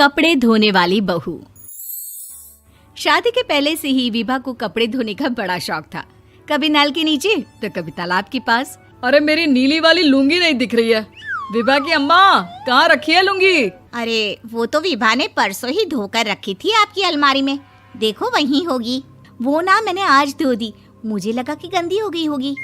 कपड़े धोने वाली बहू। शादी के पहले से ही विभा को कपड़े धोने का बड़ा शौक था। कभी नल के नीचे तो कभी तालाब के पास। अरे मेरी नीली वाली लुंगी नहीं दिख रही है। विभा की अम्मा कहाँ रखी है लुंगी? अरे वो तो विभा ने परसों ही धोकर रखी थी आपकी अलमारी में, देखो वहीं होगी। वो ना मैंने आज धो दी, मुझे लगा कि गंदी हो गई होगी।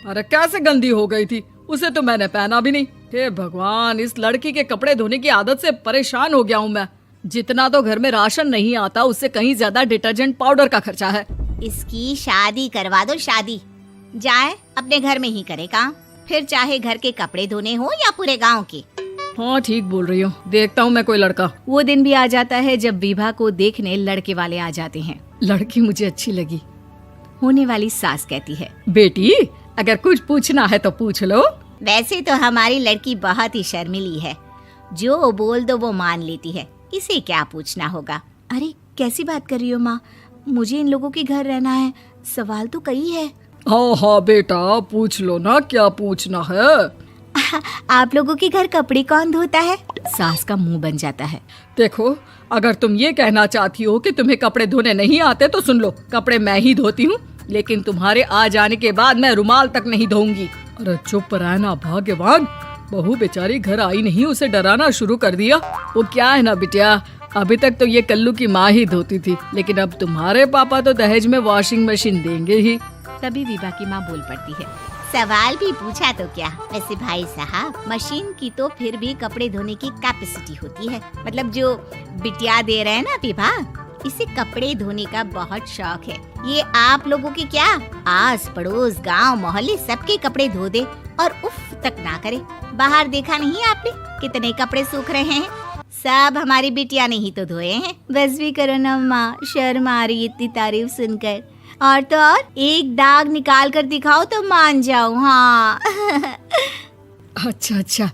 अरे कैसे गंदी हो गई थी, उसे तो मैंने पहना भी नहीं। हे भगवान, इस लड़की के कपड़े धोने की आदत से परेशान हो गया हूँ मैं। जितना तो घर में राशन नहीं आता उससे कहीं ज्यादा डिटर्जेंट पाउडर का खर्चा है। इसकी शादी करवा दो, शादी जाए अपने घर में ही करे काम, फिर चाहे घर के कपड़े धोने हो या पूरे गांव के। हाँ ठीक बोल रही हो, देखता हूँ मैं कोई लड़का। वो दिन भी आ जाता है जब विभा को देखने लड़के वाले आ जाते हैं। लड़की मुझे अच्छी लगी। होने वाली सास कहती है, बेटी अगर कुछ पूछना है तो पूछ लो। वैसे तो हमारी लड़की बहुत ही शर्मीली है, जो बोल दो वो मान लेती है, इसे क्या पूछना होगा। अरे कैसी बात कर रही हो माँ, मुझे इन लोगों के घर रहना है, सवाल तो कई है। हाँ हाँ बेटा पूछ लो ना, क्या पूछना है। आप लोगों के घर कपड़े कौन धोता है? सास का मुंह बन जाता है। देखो अगर तुम ये कहना चाहती हो कि तुम्हें कपड़े धोने नहीं आते तो सुन लो, कपड़े मैं ही धोती हूँ, लेकिन तुम्हारे आ जाने के बाद मैं रुमाल तक नहीं धोऊंगी। अरे चुप रहना भाग्यवान, बहू बेचारी घर आई नहीं, उसे डराना शुरू कर दिया। वो क्या है ना बिटिया, अभी तक तो ये कल्लू की माँ ही धोती थी, लेकिन अब तुम्हारे पापा तो दहेज में वॉशिंग मशीन देंगे ही। तभी विभा की माँ बोल पड़ती है, सवाल भी पूछा तो क्या। वैसे भाई साहब, मशीन की तो फिर भी कपड़े धोने की कैपेसिटी होती है, मतलब जो बिटिया दे रहे हैं ना विभा, इसे कपड़े धोने का बहुत शौक है। ये आप लोगों की क्या, आस पड़ोस गांव मोहल्ले सबके कपड़े धो दे और उफ तक ना करे। बाहर देखा नहीं आपने कितने कपड़े सूख रहे हैं, सब हमारी बिटिया ने ही तो धोए हैं। बस भी करो ना माँ, शर्म आ रही इतनी तारीफ सुनकर। और तो और एक दाग निकाल कर दिखाओ तो मान जाओ। हाँ अच्छा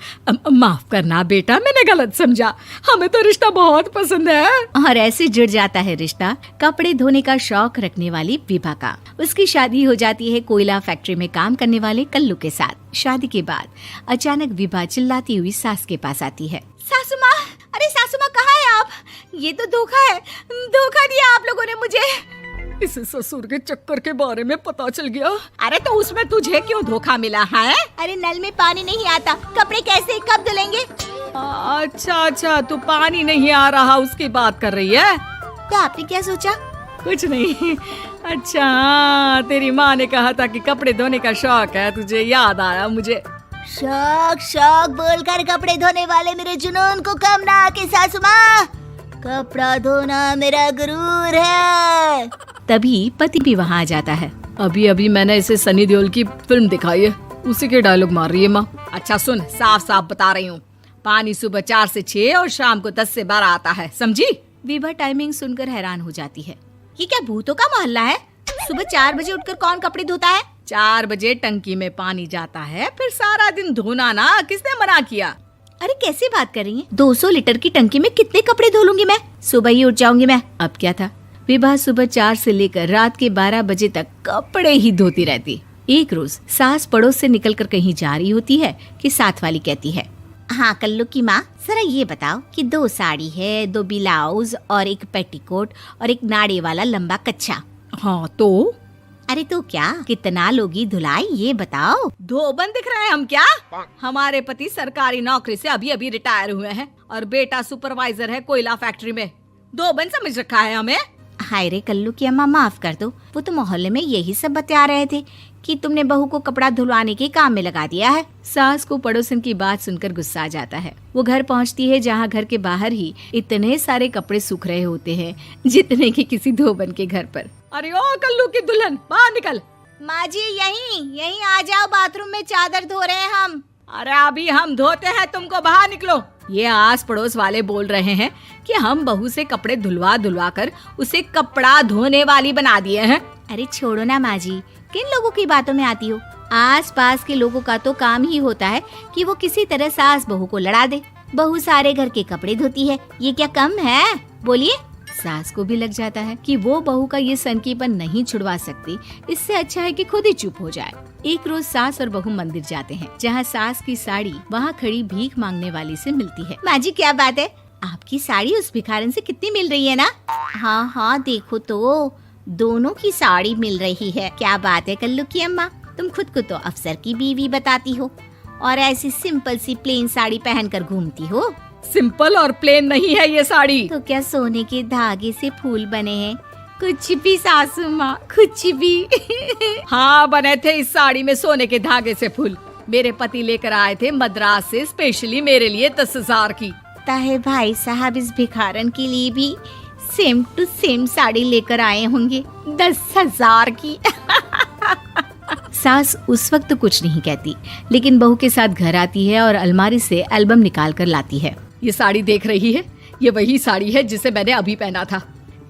माफ करना बेटा, मैंने गलत समझा, हमें तो रिश्ता बहुत पसंद है। और ऐसे जुड़ जाता है रिश्ता कपड़े धोने का शौक रखने वाली विभा का। उसकी शादी हो जाती है कोयला फैक्ट्री में काम करने वाले कल्लू के साथ। शादी के बाद अचानक विभा चिल्लाती हुई सास के पास आती है। सासू माँ, अरे सासू माँ कहाँ है आप? ये तो धोखा है, धोखा दिया आप लोगों ने मुझे। इसे ससुर के चक्कर के बारे में पता चल गया। अरे तो उसमें तुझे क्यों धोखा मिला है? अरे नल में पानी नहीं आता, कपड़े कैसे कब धुलेंगे? अच्छा तू पानी नहीं आ रहा उसकी बात कर रही है। तो आपने क्या सोचा? कुछ नहीं। अच्छा तेरी माँ ने कहा था कि कपड़े धोने का शौक है तुझे, याद आया मुझे। शौक बोलकर कपड़े धोने वाले मेरे जुनून को कम ना आके सासू माँ, कपड़ा धोना मेरा गुरूर है। तभी पति भी वहाँ आ जाता है। अभी मैंने इसे सनी देओल की फिल्म दिखाई है, उसी के डायलॉग मार रही है माँ। अच्छा सुन, साफ साफ बता रही हूँ, पानी सुबह 4 से 6 और शाम को 10 से 12 आता है, समझी? विभा टाइमिंग सुनकर हैरान हो जाती है। ये क्या भूतों का मोहल्ला है? सुबह 4 बजे उठकर कौन कपड़े धोता है? 4 बजे टंकी में पानी जाता है, फिर सारा दिन धोना ना, किसने मना किया? अरे कैसी बात कर रही हैं? 200 लीटर की टंकी में कितने कपड़े धो लूंगी मैं, सुबह ही उठ जाऊंगी मैं। अब क्या था, विभा सुबह 4 से लेकर रात के 12 बजे तक कपड़े ही धोती रहती। एक रोज सास पड़ोस से निकलकर कहीं जा रही होती है कि साथ वाली कहती है, हाँ कल्लू की माँ, जरा ये बताओ कि 2 साड़ी है, 2 ब्लाउज और एक पेटीकोट और एक नाड़े वाला लंबा कच्छा। हाँ तो? अरे तो क्या, कितना लोगी धुलाई ये बताओ। धोबन दिख रहे हैं हम क्या? हमारे पति सरकारी नौकरी से अभी रिटायर हुए हैं और बेटा सुपरवाइजर है कोयला फैक्ट्री में। धोबन समझ रखा है हमें? हाय रे कल्लू की अम्मा, माफ कर दो, वो तो मोहल्ले में यही सब बता रहे थे कि तुमने बहू को कपड़ा धुलवाने के काम में लगा दिया है। सास को पड़ोसन की बात सुनकर गुस्सा आ जाता है। वो घर पहुंचती है जहां घर के बाहर ही इतने सारे कपड़े सूख रहे होते हैं जितने कि किसी धोबन के घर पर। अरे ओ कल्लू की दुल्हन, बाहर निकल। माँ जी यहीं आ जाओ, बाथरूम में चादर धो रहे हैं हम। अरे अभी हम धोते हैं, तुमको बाहर निकलो। ये आस पड़ोस वाले बोल रहे हैं कि हम बहू से कपड़े धुलवा कर उसे कपड़ा धोने वाली बना दिए हैं। अरे छोड़ो ना माँ जी, किन लोगों की बातों में आती हो? आस पास के लोगों का तो काम ही होता है कि वो किसी तरह सास बहू को लड़ा दे। बहू सारे घर के कपड़े धोती है, ये क्या कम है? बोलिए। सास को भी लग जाता है कि वो बहू का ये सनकीपन नहीं छुड़वा सकती, इससे अच्छा है कि खुद ही चुप हो जाए। एक रोज सास और बहू मंदिर जाते हैं, जहाँ सास की साड़ी वहाँ खड़ी भीख मांगने वाली से मिलती है। माँ जी क्या बात है, आपकी साड़ी उस भिखारन से कितनी मिल रही है ना? हाँ हाँ देखो तो, दोनों की साड़ी मिल रही है। क्या बात है कल्लू की अम्मा, तुम खुद को तो अफसर की बीवी बताती हो और ऐसी सिंपल सी प्लेन साड़ी पहनकर घूमती हो। सिंपल और प्लेन नहीं है ये साड़ी। तो क्या सोने के धागे से फूल बने हैं? कुछ भी सासू माँ, कुछ भी। हाँ बने थे इस साड़ी में सोने के धागे से फूल। मेरे पति लेकर आए थे मद्रास से स्पेशली मेरे लिए 10,000 की। ताहे भाई साहब इस भिखारन के लिए भी सेम टू सेम साड़ी लेकर आए होंगे 10,000 की। सास उस वक्त तो कुछ नहीं कहती, लेकिन बहू के साथ घर आती है और अलमारी से एल्बम निकाल कर लाती है। ये साड़ी देख रही है, ये वही साड़ी है जिसे मैंने अभी पहना था।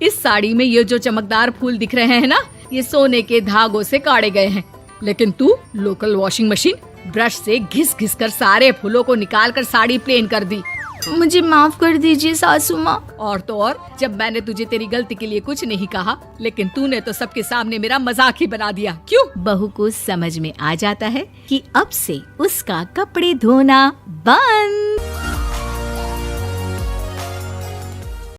इस साड़ी में ये जो चमकदार फूल दिख रहे हैं ना, ये सोने के धागों से काटे गए हैं। लेकिन तू लोकल वॉशिंग मशीन ब्रश से घिस घिस कर सारे फूलों को निकाल कर साड़ी प्लेन कर दी। मुझे माफ कर दीजिए सासू माँ। और तो और, जब मैंने तुझे तेरी गलती के लिए कुछ नहीं कहा, लेकिन तूने तो सबके सामने मेरा मजाक ही बना दिया। क्यों? बहू को समझ में आ जाता है कि अब से उसका कपड़े धोना बंद।